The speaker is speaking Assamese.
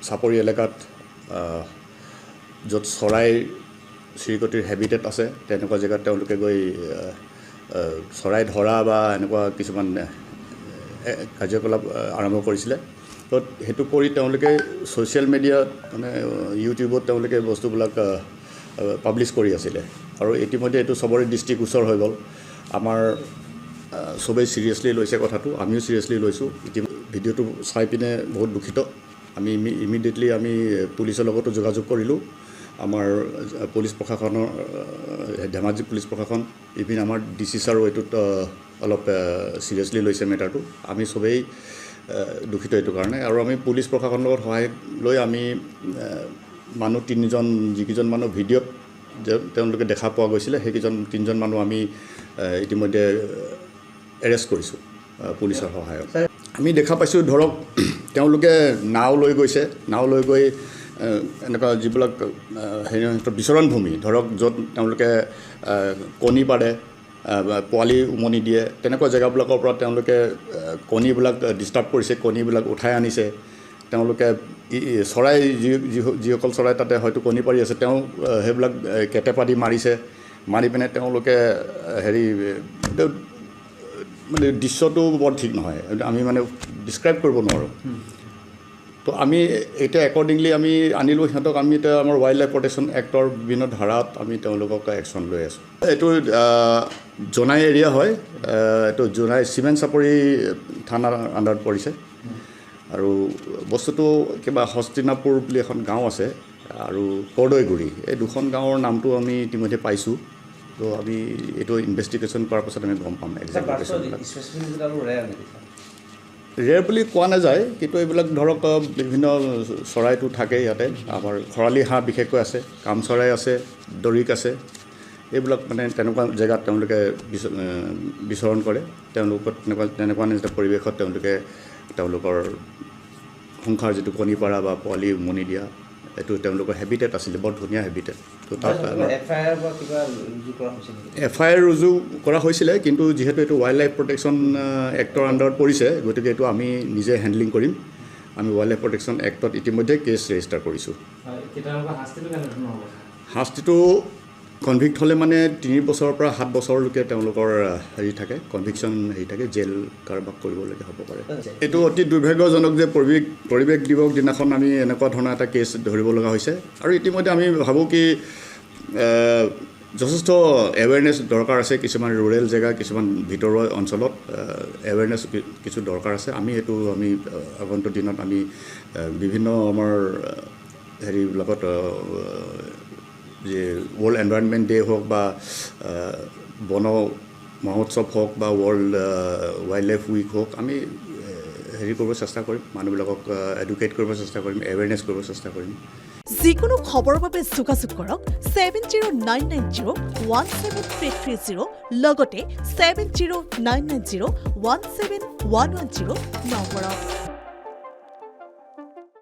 চাপৰি এলেকাত য'ত চৰাই চিৰিকটিৰ হেবিটেট আছে তেনেকুৱা জেগাত তেওঁলোকে গৈ চৰাই ধৰা বা এনেকুৱা কিছুমান কাৰ্যকলাপ আৰম্ভ কৰিছিলে তো সেইটো কৰি তেওঁলোকে ছ'চিয়েল মিডিয়াত মানে ইউটিউবত তেওঁলোকে বস্তুবিলাক পাব্লিছ কৰি আছিলে আৰু ইতিমধ্যে এইটো চবৰে দৃষ্টিগোচৰ হৈ গ'ল আমাৰ চবেই চিৰিয়াছলি লৈছে কথাটো আমিও চিৰিয়াছলি লৈছোঁ ভিডিঅ'টো চাই পিনে বহুত দুখিত আমি ইমিডিয়েটলি আমি পুলিচৰ লগতো যোগাযোগ কৰিলোঁ আমাৰ পুলিচ প্ৰশাসনৰ ধেমাজি পুলিচ প্ৰশাসন ইভিন আমাৰ ডিচি ছাৰো এইটোত অলপ চিৰিয়াছলি লৈছে মেটাৰটো আমি চবেই দুখিত এইটো কাৰণে আৰু আমি পুলিচ প্ৰশাসনৰ লগত সহায় লৈ আমি মানুহ তিনিজন যিকেইজন মানুহ ভিডিঅ'ত তেওঁলোকে দেখা পোৱা গৈছিলে সেইকেইজন তিনিজন মানুহ আমি ইতিমধ্যে এৰেষ্ট কৰিছোঁ পুলিচৰ সহায়ত আমি দেখা পাইছোঁ ধৰক তেওঁলোকে নাও লৈ গৈছে নাও লৈ গৈ এনেকুৱা যিবিলাক হেৰি বিচৰণ ভূমি ধৰক য'ত তেওঁলোকে কণী পাৰে পোৱালি উমনি দিয়ে তেনেকুৱা জেগাবিলাকৰ পৰা তেওঁলোকে কণীবিলাক ডিষ্টাৰ্ব কৰিছে কণীবিলাক উঠাই আনিছে তেওঁলোকে চৰাই যিসকল চৰাই তাতে হয়তো কণী পাৰি আছে তেওঁ সেইবিলাক কেটেপা দি মাৰিছে মাৰি পিনে তেওঁলোকে হেৰি মানে দৃশ্যটো বৰ ঠিক নহয় আমি মানে ডিছক্ৰাইব কৰিব নোৱাৰোঁ তো আমি এতিয়া একৰ্ডিংলি আমি আনিলোঁ সিহঁতক আমি এতিয়া আমাৰ ৱাইল্ড লাইফ প্ৰটেকশ্যন এক্টৰ বিভিন্ন ধাৰাত আমি তেওঁলোকক একশ্যন লৈ আছোঁ এইটো জোনাই এৰিয়া হয় এইটো জোনাই চিমেণ্ট চাপৰি থানাৰ আণ্ডাৰত পৰিছে আৰু বস্তুটো কিবা হস্তিনাপুৰ বুলি এখন গাঁও আছে আৰু কৰ্দৈগুৰি এই দুখন গাঁৱৰ নামটো আমি ইতিমধ্যে পাইছোঁ তো আমি এইটো ইনভেষ্টিগেশ্যন কৰাৰ পাছত আমি গম পাম ৰেয়াৰ বুলি কোৱা নাযায় কিন্তু এইবিলাক ধৰক বিভিন্ন চৰাইটো থাকে ইয়াতে আমাৰ খৰালি হাঁহ বিশেষকৈ আছে কাম চৰাই আছে দৰিক আছে এইবিলাক মানে তেনেকুৱা জেগাত তেওঁলোকে বিচৰণ কৰে তেওঁলোকৰ তেনেকুৱা নিচিনা পৰিৱেশত তেওঁলোকৰ সংসাৰ যিটো কণী পাৰা বা পোৱালি উমনি দিয়া এইটো তেওঁলোকৰ হেবিটেট আছিলে বৰ ধুনীয়া হেবিটেট তো তাত এফআইআৰ ৰুজু কৰা হৈছিলে কিন্তু যিহেতু এইটো ৱাইল্ড লাইফ প্ৰটেকশ্যন এক্টৰ আণ্ডাৰত পৰিছে গতিকে এইটো আমি নিজে হেণ্ডলিং কৰিম আমি ৱাইল্ড লাইফ প্ৰটেকশ্যন এক্টত ইতিমধ্যে কেছ ৰেজিষ্টাৰ কৰিছোঁ শাস্তিটো কনভিক্ট হ'লে মানে 3 বছৰৰ পৰা 7 বছৰলৈকে তেওঁলোকৰ হেৰি থাকে কনভিকশ্যন হেৰি থাকে জেল কাৰবাক কৰিবলগীয়া হ'ব পাৰে এইটো অতি দুৰ্ভাগ্যজনক যে পৰিৱেশ দিৱস দিনাখন আমি এনেকুৱা ধৰণৰ এটা কেছ ধৰিব লগা হৈছে আৰু ইতিমধ্যে আমি ভাবোঁ কি যথেষ্ট এৱেৰনেছ দৰকাৰ আছে কিছুমান ৰুৰেল জেগা কিছুমান ভিতৰুৱা অঞ্চলত এৱেৰনেছ কিছু দৰকাৰ আছে আমি আগন্তুক দিনত আমি বিভিন্ন আমাৰ হেৰিবিলাকত যে ৱৰ্ল্ড এনভাইৰনমেণ্ট ডে হওক বা বন মহোৎসৱ হওক বা ৱৰ্ল্ড ৱাইল্ড লাইফ উইক হওক আমি হেৰি কৰিব চেষ্টা কৰিম মানুহবিলাকক এডুকেট কৰিব চেষ্টা কৰিম এৱেৰনেছ কৰিব চেষ্টা কৰিম যিকোনো খবৰৰ বাবে যোগাযোগ কৰক 7099017330 লগতে 7099017110 নম্বৰত